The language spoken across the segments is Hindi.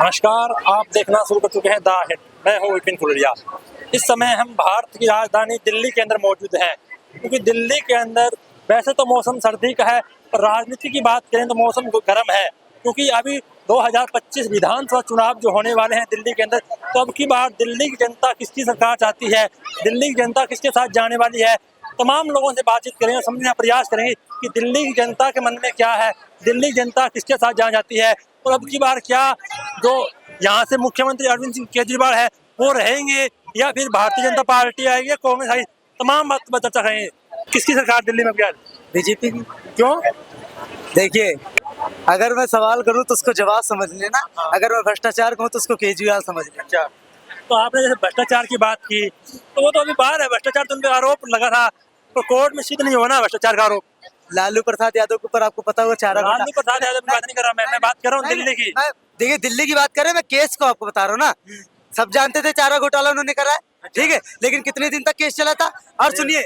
नमस्कार, आप देखना शुरू कर चुके हैं द हिट। मैं हूँ विपिन कुलरिया। इस समय हम भारत की राजधानी दिल्ली के अंदर मौजूद हैं, क्योंकि दिल्ली के अंदर वैसे तो मौसम सर्दी का है, पर राजनीति की बात करें तो मौसम गर्म है, क्योंकि अभी 2025 विधानसभा चुनाव जो होने वाले हैं दिल्ली के अंदर। तो अब की बार दिल्ली की जनता किसकी सरकार चाहती है, दिल्ली की जनता किसके साथ जाने वाली है, तमाम लोगों से बातचीत करेंगे, समझने का प्रयास करेंगे कि दिल्ली की जनता के मन में क्या है, दिल्ली की जनता किसके साथ जाना चाहती है, और अब की बार क्या जो यहाँ से मुख्यमंत्री अरविंद सिंह केजरीवाल है वो रहेंगे या फिर भारतीय जनता पार्टी आएगी या कांग्रेस आएगी। तमाम बात पर चर्चा करेंगे। किसकी सरकार दिल्ली में क्या? बीजेपी की। क्यों? देखिए, अगर मैं सवाल करूं तो उसको जवाब समझ लेना, अगर मैं भ्रष्टाचार कहूं तो उसको केजरीवाल समझ लेना। अच्छा, तो आपने जैसे भ्रष्टाचार की बात की, तो वो तो अभी बाहर है, भ्रष्टाचार तो उन पे आरोप लगा था, तो कोर्ट में सिद्ध नहीं हुआ ना भ्रष्टाचार का आरोप। लालू प्रसाद यादव के ऊपर आपको पता होगा चारा लालू प्रसाद यादव की बात नहीं कर रहा मैं बात कर रहा हूँ दिल्ली की। देखिए, दिल्ली की बात करें, मैं केस को आपको बता रहा हूँ ना। सब जानते थे चारा घोटाला उन्होंने करा है, ठीक है, लेकिन कितने दिन तक केस चला था। और सुनिए,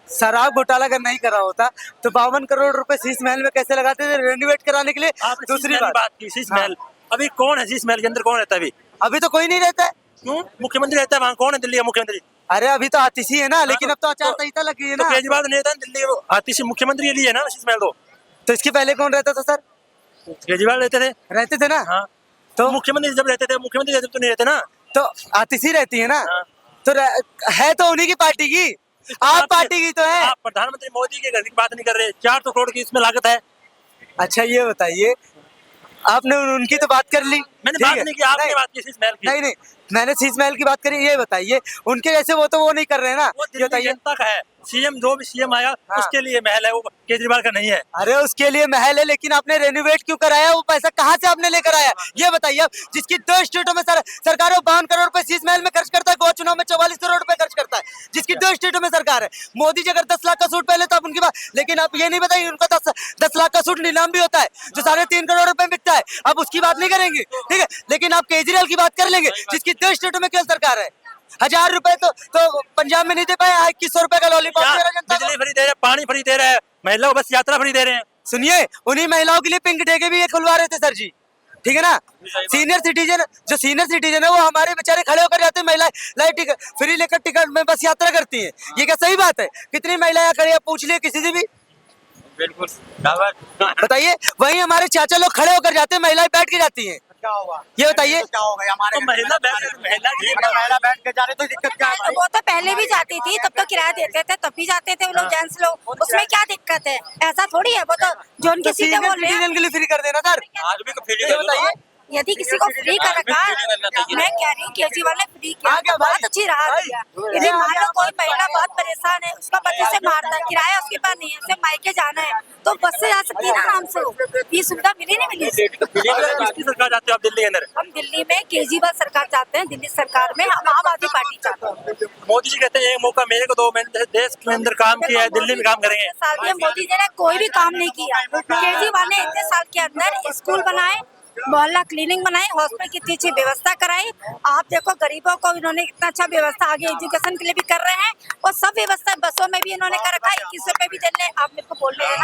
शराब घोटाला अगर नहीं करा होता तो 52 करोड़ रुपए शीश महल में कैसे लगाते थे रेनोवेट कराने के लिए। दूसरी बात की शीश महल, अभी कौन है शीश महल के अंदर, कौन रहता है? अभी तो कोई नहीं रहता है। क्यों? मुख्यमंत्री रहता है वहाँ, कौन है दिल्ली का मुख्यमंत्री? अरे अभी तो आतिशी है ना, लेकिन अब तो आचार संहिता लग गई है ना। केजरीवाल नहीं रहता दिल्ली, आतिशी मुख्यमंत्री के लिए है ना शीश महल। तो इसके पहले कौन रहता था सर? केजरीवाल रहते थे ना। हाँ। तो मुख्यमंत्री जब रहते थे, मुख्यमंत्री जब तो नहीं रहते ना, तो आतिशी रहती है ना। हाँ। तो है तो उन्हीं की पार्टी की, आप पार्टी की तो है। आप प्रधानमंत्री मोदी के घर की बात नहीं कर रहे, 400 करोड़ की इसमें लागत है। अच्छा, ये बताइए, आपने उनकी तो बात कर ली, मैंने बात नहीं की, आपने बात की शीश महल की। नहीं, मैंने शीश महल की बात करी। ये बताइए, उनके जैसे वो नहीं कर रहे ना। वो दिल्ली जनता का है, सीएम जो भी सीएम आया उसके लिए महल है, वो केजरीवाल का नहीं है। अरे उसके लिए महल है, लेकिन आपने रेनोवेट क्यों कराया? वो पैसा कहाँ से आपने लेकर आया? ये बताइए आप। जिसकी 2 स्टेटों में सरकार 52 करोड़ रुपए शीश महल में खर्च करता है, गोवा चुनाव में 44 करोड़ रुपए खर्च करता है, जिसकी 2 स्टेटों में सरकार है। मोदी जी अगर 10 लाख का सूट पहले तो आप उनकी बात, लेकिन आप ये नहीं बताइए उनका 10 लाख का सूट नीलाम भी होता है जो 3.5 करोड़ रुपए बिकता है। आप उसकी बात नहीं करेंगे, ठीक है, लेकिन आप केजरीवाल की बात कर लेंगे जिसकी 2 स्टेटों में केवल सरकार है। 1000 रुपए तो पंजाब में नहीं दे पाए, 2100 रुपए का लॉलीपॉप दे रहा जनता को। बिजली फ्री दे रहे, पानी फ्री दे रहे हैं, महिलाओं को बस यात्रा फ्री दे रहे हैं। सुनिए, उन्हीं महिलाओं के लिए पिंक ठेके भी ये खुलवा रहे थे सर जी, ठीक है ना। सीनियर सिटीजन है वो हमारे बेचारे खड़े होकर जाते हैं, महिलाएं टिकट फ्री लेकर टिकट में बस यात्रा करती हैं। ये क्या सही बात है? कितनी महिलाएं खड़ी है, पूछ लिए किसी से भी, बिल्कुल। बताइए। वहीं हमारे चाचा लोग खड़े होकर जाते हैं, महिलाएं बैठ के जाती हैं। क्या होगा? ये बताइए, क्या होगा? हमारे महिला बैठ के जा रहे तो दिक्कत क्या है? वो तो पहले भी जाती थी, तब तो किराया देते थे, तब भी जाते थे वो लोग, जेंट्स लोग, उसमें क्या दिक्कत है? ऐसा थोड़ी है, वो तो जो उनकी सीटें बोल रहे हैं। के लिए फ्री कर देना सर। आदमी को फ्री ये बताइए, यदि किसी को फ्री कर रखा, मैं कह रही हूँ केजरीवाल ने फ्री किया, बहुत अच्छी राह दिया। यदि मान लो कोई महिला बहुत परेशान है, उसका पति से मारता है, किराया उसके पास नहीं है, उसे मायके जाना है, तो बस से जा सकती है ना आराम से। ये सुविधा मिली नहीं मिली? किसकी सरकार चाहते हो आप दिल्ली के अंदर? हम दिल्ली में केजरीवाल सरकार चाहते हैं, दिल्ली सरकार में हम आम आदमी पार्टी चाहते हैं। मोदी जी कहते हैं एक मौका मेरे को दो, मैंने देश के अंदर काम किया है, दिल्ली में काम करेंगे। साल में मोदी जी ने कोई भी काम नहीं किया। केजरीवाल ने इतने साल के अंदर स्कूल बनाए, मोहल्ला क्लीनिंग बनाई, हॉस्पिटल की इतनी अच्छी व्यवस्था कराई। आप देखो गरीबों को इन्होंने इतना अच्छा व्यवस्था आगे एजुकेशन के लिए भी कर रहे हैं, और सब व्यवस्था बसों में भी इन्होंने कर रखा है। 21 रुपए भी देने, आप मेरे को बोल रहे हैं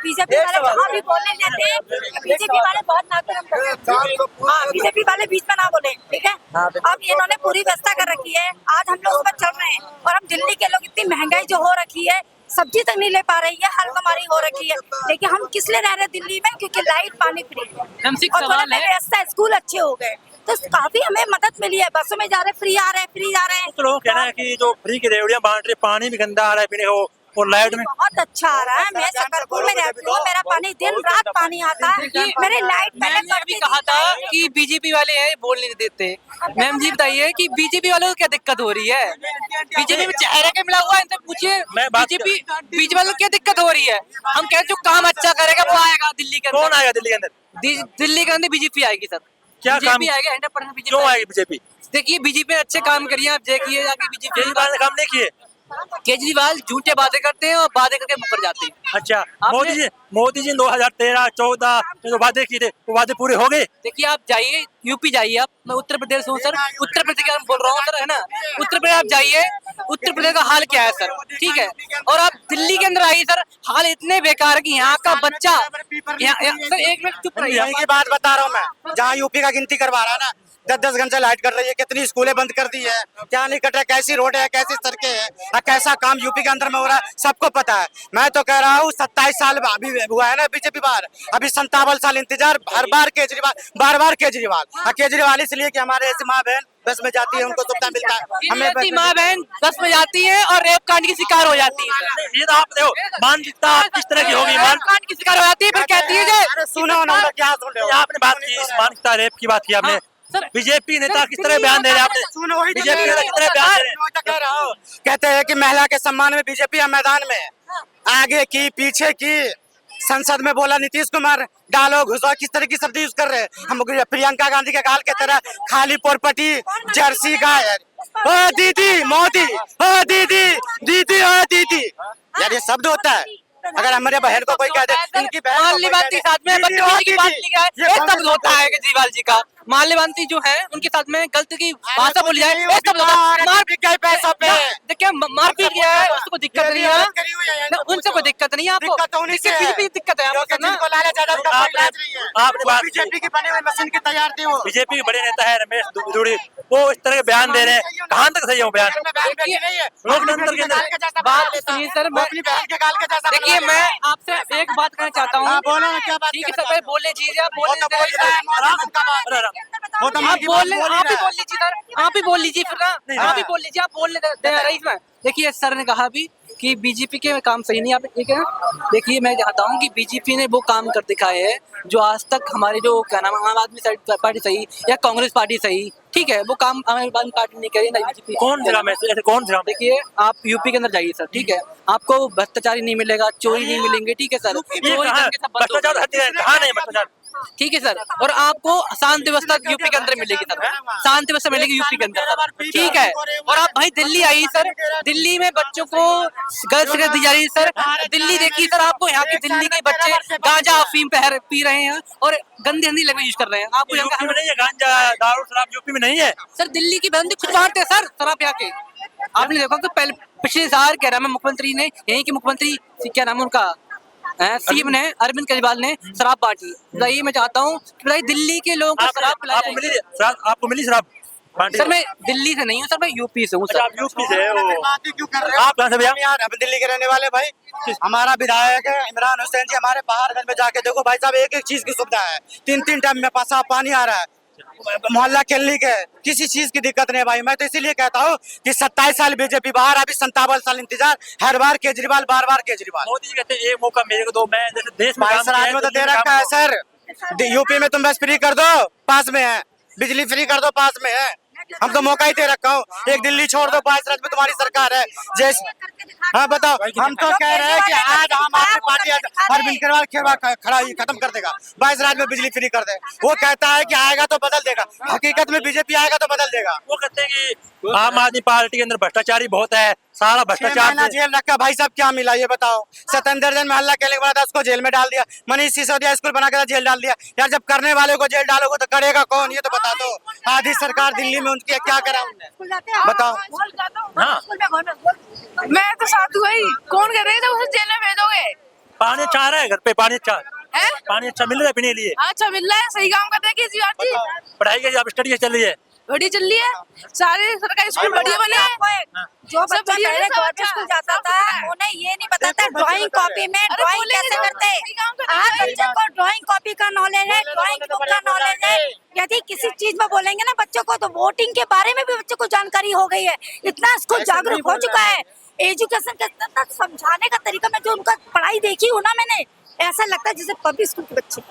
बीजेपी वाले जहाँ भी बोलने देते हैं, बीजेपी वाले बहुत नाकरम करते हैं। हाँ, बीजेपी वाले बीच में ना बोले, ठीक है। अब इन्होंने पूरी व्यवस्था कर रखी है, आज हम लोग उस पर चल रहे हैं। और हम दिल्ली के लोग, इतनी महंगाई जो हो रखी है, सब्जी तक नहीं ले पा रही है, हर बीमारी हो रखी है, लेकिन हम किस लिए रह रहे हैं दिल्ली में? क्योंकि लाइट पानी फ्री है और थोड़ा व्यवस्था, स्कूल अच्छे हो गए, तो काफी हमें मदद मिली है। बसों में जा रहे, फ्री आ रहे हैं, फ्री जा रहे हैं। तो लोग कहना है कि जो फ्री की रेवड़ियां बांट रहे, पानी भी गंदा आ रहा है पीने को, और लाइट में बहुत अच्छा आ रहा है। मैं शकरपुर में रहती हूँ, मेरा पानी दिन रात पानी आता है, मेरी लाइट पहले भी कहा था कि बीजेपी वाले हैं बोल नहीं देते। मैम जी बताइए कि बीजेपी वालों को क्या दिक्कत हो रही है? बीजेपी में चेहरा क्या मिला हुआ है, इनसे पूछिए। बीजेपी वालों को क्या दिक्कत हो रही है? हम कह जो काम अच्छा करेगा वो आएगा दिल्ली के अंदर। कौन आएगा दिल्ली के अंदर? दिल्ली के अंदर बीजेपी आएगी सर। क्या बीजेपी आएगा 100%। क्यों आएगी बीजेपी? देखिए बीजेपी ने अच्छे काम करिए, आप देखिए आगे बीजेपी केजरीवाल ने काम नहीं किए, केजरीवाल झूठे वादे करते हैं और वादे करके मुकर जाते हैं। अच्छा, आपने- मोदी जी 2013-14 में जो वादे किए थे वो वादे पूरे हो गए? देखिए आप जाइए यूपी जाइए, आप मैं उत्तर प्रदेश से हूँ सर, उत्तर प्रदेश का बोल रहा हूँ सर, है ना। उत्तर प्रदेश आप जाइए, उत्तर प्रदेश का हाल क्या है सर, ठीक है। और आप दिल्ली के अंदर आइए सर, हाल इतने बेकार है कि यहाँ का बच्चा सर एक मिनट चुप रहिए। यही की बात बता रहा हूँ मैं, जहाँ यूपी का गिनती करवा रहा है ना, 10-10 घंटे लाइट कट रही है, कितनी स्कूलें बंद कर दी है, क्या नहीं कट रहा है, कैसी रोड है, कैसी सड़कें हैं, और कैसा काम यूपी के अंदर में हो रहा है, सबको पता है। मैं तो कह रहा हूँ 27 साल अभी हुआ है ना बीजेपी बार, अभी 57 साल इंतजार, हर बार केजरीवाल, बार केजरीवाल। केजरीवाल इसलिए कि हमारे ऐसी माँ बहन बस में जाती है, उनको सुविधा मिलता है, हमें ऐसी माँ बहन बस में जाती है और रेप कांड की शिकार हो जाती है। ये तो आप देखो मानसिकता किस तरह की होगी, रेप कांड की शिकार हो जाती है, फिर कहती है अरे सुनो ना, क्या सुन रहे हो आपने बात की इस मानसिकता रेप की बात की आपने। हाँ, सर, बीजेपी नेता किस तरह बयान दे रहे हैं आपने? सुनो, वही तो बीजेपी कह नेता रहा किस तरह बयान दे रहे हैं? हूँ, कह रहा हूँ। कहते हैं कि महिला के सम्मान में बीजेपी है मैदान में, आगे की पीछे की, संसद में बोला नीतीश कुमार डालो घुसो, किस तरह की शब्द यूज कर रहे हैं। हम प्रियंका गांधी के गाल के तरह खाली पोरपटी जर्सी गाय, ओ दीदी मोदी, ओ दीदी दीदी, ओ दीदी, यार ये शब्द होता है। अगर हमारे बहन को कोई कह दे, इनकी बहन को कोई माल्यवंती कह साथ दे, में दीदी, बदतमीजी ओ की बात दीदी, लिखा है, ये ये कौन शब्द सा होता शब्द है केजरीवाल जी का। माल्यवंती जो है उनके साथ में गलती की भाषा बोली जाए, ये शब्द होता है। मार पैसा पे देखिए मारपीट किया है, उसको दिक्कत ये नहीं भी है औरत करी हुई है, ना, उनसे कोई दिक्कत नहीं है आपको। दिक्कत तो उन्हीं से है। बीजेपी की दिक्कत है आपको ना। जिनको लाला यादव का कोई इलाज नहीं है। आपने बात की बीजेपी की बनी हुई मशीन की तैयार थी वो। बीजेपी के बड़े नेता है रमेश दुड़ी, वो इस तरह के बयान दे रहे हैं, कहाँ तक सही है वो बयान? लोकतंत्र के अंदर बात सुनिए सर, मैं अपनी बहन के गाल के जैसा देखिए मैं आपसे एक बात कहना चाहता हूँ। हाँ, बोलो ना, क्या बात ठीक है करना सर, भाई बोलने दीजिए, आप वो तो बोल ही रहा है, मौसम का बात। वो तो आप मन की बात बोल बोल ही आप ही रहा है। बोल लीजिए सर, आप ही बोल लीजिए फिर ना, आप ही बोल लीजिए, आप बोलने दे रहे इसमें। देखिए सर ने कहा भी कि बीजेपी के काम सही नहीं, आप ठीक है। देखिए मैं चाहता हूँ कि बीजेपी ने वो काम कर दिखाए है जो आज तक हमारे जो क्या नाम आम आदमी पार्टी सही या कांग्रेस पार्टी सही, ठीक है, वो काम आम आदमी पार्टी नहीं करी ना बीजेपी। कौन जगह में ऐसे कौन जगह में? देखिए आप यूपी के अंदर जाइए सर, ठीक है, आपको भ्रष्टाचारी नहीं मिलेगा, चोरी नहीं मिलेंगे, ठीक है सर, ये चोरी कहाँ करके सब बंद हो भ्रष्टाचार हत्या है, कहाँ नहीं भ्रष्टाचार? ठीक है सर। और आपको शांति व्यवस्था यूपी के अंदर मिलेगी सर, शांति व्यवस्था मिलेगी यूपी के अंदर सर, ठीक है। और आप भाई दिल्ली आइए सर, दिल्ली में बच्चों को गर्ल्स शिक्षा दी जा रही है सर। दिल्ली देखिए सर, आपको यहाँ के दिल्ली के बच्चे गांजा अफीम पी रहे हैं और गंदी गंदी लैंग्वेज यूज कर रहे हैं। आपको यहाँ यूपी में नहीं है गांजा दारू शराब, यूपी में नहीं है। सर दिल्ली की बंदी खुद बांटते हैं सर शराब यहाँ के। आपने देखा कि पहले पिछले साल क्या नाम है मुख्यमंत्री ने, यहीं के मुख्यमंत्री क्या नाम है उनका, सीएम ने, अरविंद केजरीवाल ने शराब बांटी। बताइए मैं चाहता हूँ कि भाई दिल्ली के लोगों को शराब पिलाई जाए। आपको मिली शराब बांटी? सर मैं दिल्ली से नहीं हूँ सर, मैं यूपी से हूँ अच्छा, सर। आप यूपी से हो। बात ही क्यों कर रहे हो? आप कहाँ से भैया? हम यार हम दिल्ली के रहने वाले भाई। हमारा विधायक है इमरान हुसैन जी, हमारे पहाड़गंज में जाके देखो भाई साहब, एक एक चीज की सुविधा है, 3-3 टाइम में साफ पानी आ रहा है, मोहल्ला क्लिनिक है, किसी चीज की दिक्कत नहीं है भाई। मैं तो इसीलिए कहता हूँ कि 27 साल बीजेपी बाहर, अभी 57 साल इंतजार, हर बार केजरीवाल, बार बार केजरीवाल। मोदी जी कहते हैं एक मौका मेरे को दो, मैं जैसे देश में भाई काम सर किया आज है, में तो दिल्ली दे में रखा काम है सर, यूपी में तुम बस फ्री कर दो, पास में है, बिजली फ्री कर दो, पास में है। हम तो मौका ही दे रखा हूँ, एक दिल्ली छोड़ दो, 22 राज्य में तुम्हारी सरकार है। जैसे हाँ बताओ, हम तो कह रहे हैं कि आज आम आदमी पार्टी अरविंद केजरीवाल खड़ा ही खत्म कर देगा, 22 राज्य में बिजली फ्री कर दे। वो कहता है कि आएगा तो बदल देगा, हकीकत में बीजेपी आएगा तो बदल देगा। वो कहते हैं कि आम आदमी पार्टी के अंदर भ्रष्टाचारी बहुत है, सारा 6 भ्रष्टाचार महीना जेल रखा भाई साहब, क्या मिला ये बताओ? सतेंद्र जैन में हल्ला खेलने के बाद उसको जेल में डाल दिया, मनीष सिसोदिया स्कूल बना के जेल डाल दिया। यार जब करने वाले को जेल डालोगे तो करेगा कौन, ये तो बता दो। आधी सरकार दिल्ली में उनकी क्या करा उनने, बताओ। हाँ। मैं तो साथ हुआ ही, कौन कर रहे थे उसे जेल में भेजोगे? पानी अच्छा आ रहा है घर पे, पानी अच्छा, हैं? पानी अच्छा मिल रहा है पीने के लिए? अच्छा मिल रहा है, सही काम करते हैं केजरीवाल जी। पढ़ाई की आप स्टडी चल रही है? बढ़िया चल रही है, सारे सरकारी स्कूल बढ़िया बने हैं। जो सब बच्चा बढ़िया पहले है, सब गवर्नमेंट अच्छा। स्कूल जाता था, उन्हें ये नहीं पता था ड्राइंग कॉपी में अरे ड्राइंग बोलेंगे कैसे तो करते सही काम करते हैं। आज हैं। बच्चे को ड्राइंग कॉपी का नॉलेज है, ड्राइंग बुक का नॉलेज है। यदि किसी चीज में बोलेंगे ना बच्चों को, तो वोटिंग के बारे में भी बच्चों को जानकारी हो गई है। इतना स्कूल जागरूक हो चुका है। एजुकेशन का इतना समझाने का तरीका, में जो उनका पढ़ाई देखी हूँ ना मैंने, ऐसा लगता है जैसे पब्लिक स्कूल के बच्चे।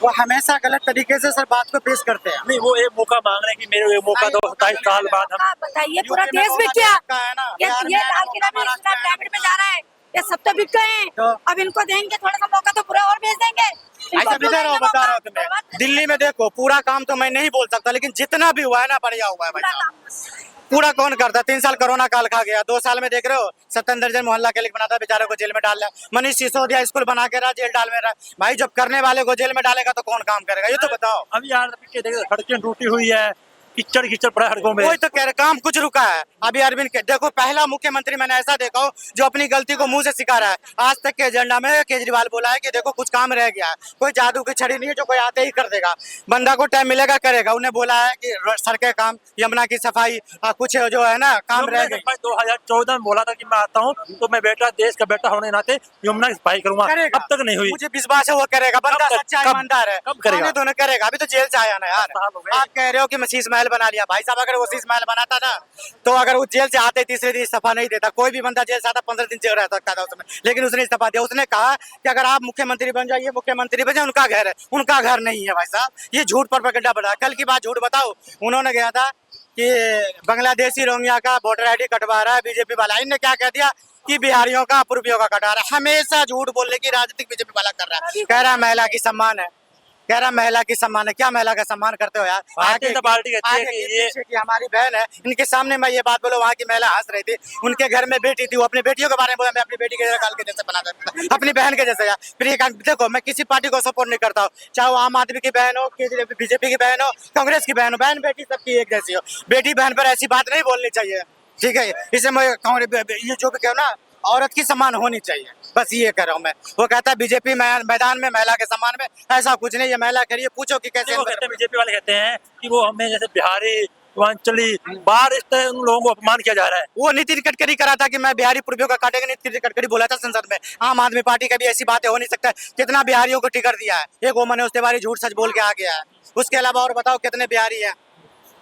वो हमेशा गलत तरीके से सर बात को पेश करते हैं। नहीं, वो एक मौका मांग रहे हैं कि मेरे एक मौका दो, 27 साल बाद हम। आप बताइए पूरा यूपी में देश तो बिक गया, का है ना, ये बिहार में लाल है, किला में महाराष्ट्र इतना में है। पिरामिड में जा रहा है, ये सब तो बिक गए हैं। तो- अब इनको देंगे थोड़ा सा मौका तो पूरा और भेज देंगे। इनको ऐसा क्यों बता रहा हूँ देंगे बता रहा हूँ मौका? तुम्हें, दिल्ली में देखो पूरा काम तो मैं नहीं बोल सकता, लेकिन जितना भी हुआ है ना बढ़िया हुआ है भाई पूरा साहब। काम। पूरा कौन करता? 3 साल कोरोना काल खा गया, 2 साल में देख रहे हो 70 दर्जन मोहल्ला क्लिनिक बनाता, बेचारे को जेल में डाल दिया। मनीष सिसोदिया स्कूल बना के रहा, जेल डाल में रहा। भाई जब करने वाले को जेल में डालेगा तो कौन काम करेगा, ये तो बताओ। अभी यार देखो सड़कें टूटी हुई है, कीचड़ कीचड़ पड़ा है सड़कों में। वही तो कह रहे, काम कुछ रुका है। अभी अरविंद के देखो, पहला मुख्यमंत्री मैंने ऐसा देखा हो जो अपनी गलती को मुंह से सिखा रहा है। आज तक के एजेंडा में केजरीवाल बोला है कि देखो कुछ काम रह गया है, कोई जादू की छड़ी नहीं है जो कोई आते ही कर देगा। बंदा को टाइम मिलेगा करेगा। उन्हें बोला है कि सड़कें काम, यमुना की सफाई, कुछ जो है ना काम रह गए। 2014 में बोला था कि मैं आता हूँ तो मैं बेटा, देश का बेटा होने के नाते यमुना की सफाई करूंगा, अब तक नहीं हुई। मुझे विश्वास है वो करेगा, बंदा सच्चा ईमानदार है। कब करेगा? दोनों करेगा। अभी तो जेल से आया ना यार। आप कह रहे हो कि मैं शीश महल बना लिया। भाई साहब अगर वो शीश महल बनाता ना तो अगर वो जेल से आते तीसरे दिन इस्तीफा नहीं देता। कोई भी बंदा जेल से आता 15 दिन जेल रह सकता था उसमें, लेकिन उसने इस्तीफा दिया। उसने कहा कि अगर आप मुख्यमंत्री बन जाइए, मुख्यमंत्री बन जाए, उनका घर है। उनका घर नहीं है भाई साहब, ये झूठ पर प्रोपेगेंडा बना। कल की बात झूठ बताओ, उन्होंने गया था कि बांग्लादेशी रोहिंग्या का वोटर ID कटवा रहा है बीजेपी वाला। इनने क्या कह दिया कि बिहारियों का पूर्वियों का कटा रहा है। हमेशा झूठ बोलने की राजनीतिक बीजेपी वाला कर रहा है। कह रहा है महिला की सम्मान है, कह रहा महिला की सम्मान है। क्या महिला का सम्मान करते हो यार? भारतीय जनता पार्टी कहती है कि ये हमारी बहन है। इनके सामने मैं ये बात बोलो, वहाँ की महिला हंस रही थी। उनके घर में बेटी थी, वो अपनी बेटियों के बारे में बोला मैं अपनी बेटी के काल के जैसे बना सकता, अपनी बहन के जैसे। यार प्रियंका, देखो मैं किसी पार्टी को सपोर्ट नहीं करता हूँ, चाहे वो आम आदमी की बहन हो, बीजेपी की बहन हो, कांग्रेस की बहन हो। बहन बेटी सबकी एक जैसी हो। बेटी बहन पर ऐसी बात नहीं बोलनी चाहिए, ठीक है? इसे मैं ये जो भी कहूँ ना, औरत की सम्मान होनी चाहिए, बस ये कह रहा हूँ मैं। वो कहता है बीजेपी मैदान में महिला के सम्मान में, ऐसा कुछ नहीं है। महिला कह रही है, पूछो कि कैसे। बीजेपी वाले कहते हैं कि वो हमें जैसे बिहारी, पूर्वांचली, बाहर इस तरह उन लोगों को अपमान किया जा रहा है। वो नितिन गडकरी करा था कि मैं बिहारी पूर्वियों का काटेगा। नितिन गडकरी बोला था संसद में। आम आदमी पार्टी का भी ऐसी बातें हो नहीं सकता। कितना बिहारियों को टिकट दिया है, एक वो मनोज तिवारी झूठ सच बोल के आ गया है। उसके अलावा और बताओ कितने बिहारी है?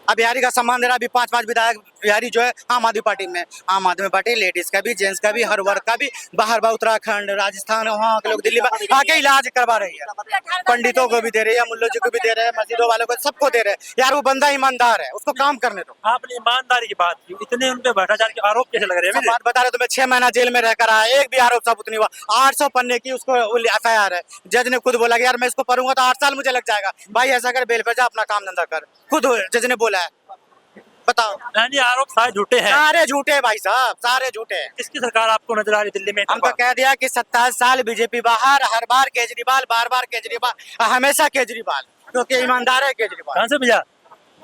अब बिहारी का सम्मान दे रहा। अभी 5 विधायक बिहारी जो है आम आदमी पार्टी में। आम आदमी पार्टी लेडीज का भी, जेंट्स का भी, हर वर्ग का भी, बाहर उत्तराखंड, राजस्थान, वहाँ के लोग दिल्ली में आके इलाज करवा रही है। पंडितों को भी दे रही है, मुल्लों जी को भी दे रहे हैं, मस्जिदों वालों को, सबको दे रहे हैं। यार वो बंदा ईमानदार है, उसको काम करने दो। आपने ईमानदारी की बात की, इतने उन पे भ्रष्टाचार के आरोप कैसे लग रहे हैं? बात बता रहे तो मैं 6 महीना जेल में रहकर आया, एक भी आरोप सबूत नहीं हुआ। 800 पन्ने की उसको FIR है। जज ने खुद बोला कि यार मैं इसको पढ़ूंगा तो 8 साल मुझे लग जाएगा। भाई ऐसा कर, बेल पे जा, अपना काम धंधा कर। खुद जज ने बोला है। बताओ, यानी आरोप सारे झूठे हैं। सारे झूठे हैं भाई साहब, सारे झूठे हैं। किसकी सरकार आपको नजर आ रही है दिल्ली में? हमको कह दिया कि 27 साल बीजेपी बाहर, हर बार केजरीवाल, बार बार केजरीवाल, हमेशा केजरीवाल, क्योंकि ईमानदार है केजरीवाल। कहाँ से भैया?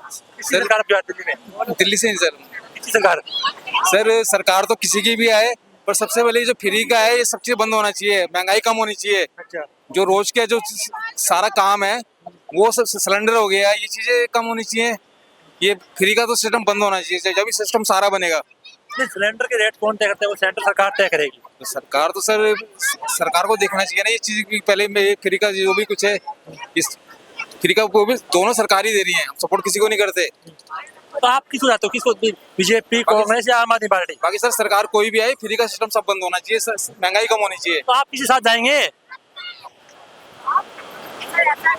किसकी सरकार आपकी बात दिल्ली में? दिल्ली से ही सर। किसकी सरकार? सर सरकार तो किसी की भी आए, पर सबसे पहले जो फ्री का है ये सब चीज बंद होना चाहिए। महंगाई कम होनी चाहिए। अच्छा, जो रोज के जो सारा काम है वो सब, सिलेंडर हो गया, ये चीजें कम होनी चाहिए। ये फ्री का तो सिस्टम बंद होना चाहिए, जब भी सिस्टम सारा बनेगा। सिलेंडर के रेट कौन तय करते हैं? वो सेंट्रल सरकार तय करेगी। तो सरकार तो सर, सरकार को देखना चाहिए ना ये चीज की। पहले में फ्री का जो भी कुछ है, इस फ्री का वो भी दोनों सरकार ही दे रही है, हम सपोर्ट किसी को नहीं करते। तो आप किसको चाहते हो? किसको? बीजेपी, कांग्रेस या आम आदमी पार्टी? बाकी सर सरकार कोई भी आए, फ्री का सिस्टम सब बंद होना चाहिए, महंगाई कम होनी चाहिए। तो आप किसी साथ जाएंगे?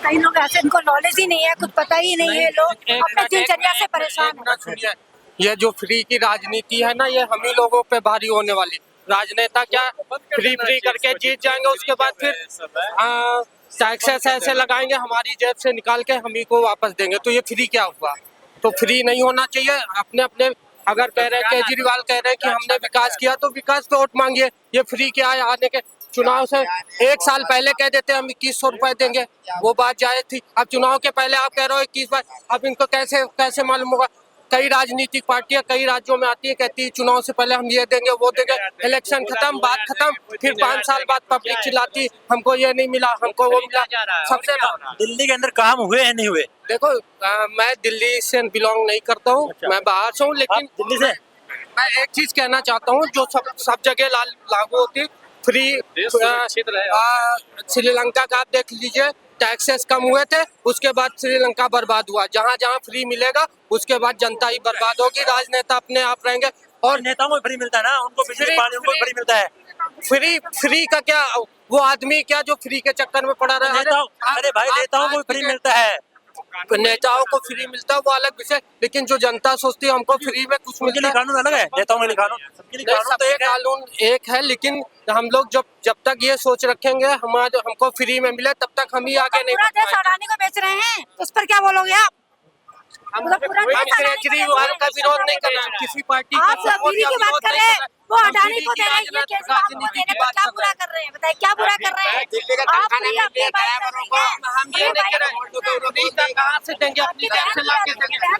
कई लोग ऐसे, इनको नॉलेज ही नहीं है, कुछ पता ही नहीं है, लोग अपने दिनचर्या से परेशान है। ये जो फ्री की राजनीति है ना, ये हम ही लोगों पे भारी होने वाली। राजनेता क्या फ्री करके जीत जाएंगे, उसके बाद फिर टैक्सेस ऐसे लगाएंगे, हमारी जेब से निकाल के हम ही को वापस देंगे। तो ये फ्री क्या हुआ? तो फ्री नहीं होना चाहिए। अपने अपने अगर कह रहे हैं, केजरीवाल कह रहे हैं कि हमने विकास किया, तो विकास पे वोट मांगिए। ये फ्री क्या है? आने के चुनाव से 1 साल पहले कह देते हम 2100 रुपए देंगे, वो बात जायज थी। अब चुनाव के पहले आप कह रहे हो 21 बार, अब इनको कैसे मालूम होगा? कई राजनीतिक पार्टियां कई राज्यों में आती है, कहती है चुनाव से पहले हम ये देंगे वो देंगे, इलेक्शन खत्म, बात खत्म, फिर 5 साल बाद पब्लिक चिल्लाती हमको ये नहीं मिला, हमको वो मिला। सबसे दिल्ली के अंदर काम हुए हैं, नहीं हुए? देखो मैं दिल्ली से बिलोंग नहीं करता हूँ। अच्छा। मैं बाहर से हूँ, लेकिन दिल्ली से मैं एक चीज कहना चाहता हूँ जो सब जगह लागू होती, फ्री। श्रीलंका का आप देख लीजिए, टैक्सेस कम हुए थे, उसके बाद श्रीलंका बर्बाद हुआ। जहाँ जहाँ फ्री मिलेगा उसके बाद जनता ही बर्बाद होगी, राजनेता अपने आप रहेंगे। और नेताओं को फ्री मिलता है ना, उनको बिजली पानी उनको फ्री मिलता है। फ्री का क्या? वो आदमी क्या जो फ्री के चक्कर में पड़ा रहा है? अरे भाई, नेताओं को फ्री मिलता है। नेताओं को फ्री मिलता है वो अलग विषय, लेकिन जो जनता सोचती है हमको फ्री में कुछ मिलता है। कानून अलग है, नेताओं के लिए कानून, सबके लिए कानून तो एक है। कानून एक है, लेकिन हम लोग जब तक ये सोच रखेंगे हमको फ्री में मिले, तब तक हम ही आगे नहीं। पूरा देश अडानी को बेच रहे हैं, उस पर क्या बोलोगे आप? हम मतलब पूरा हम देश अडानी को केजरीवाल का विरोध नहीं कर रहे हैं, किसी पार्टी का आप support फ्री या की बात विरोध कर नहीं रहे हैं, कर वो हम अडानी फ्री को की दे रहे हैं, ये राजनीति केजरीवाल को की देने पर बात क्या कर बुरा कर रहे हैं? बताइए क्या बुरा कर रहे हैं? दिल्ली का आप कारखाने फ्री में अपनी दे बात कर ड्राइवरों रही को हैं। हम ये नहीं कर रहे हैं, फ्री का कहाँ से देंगे, अपनी जेब से ला के देंगे। मैं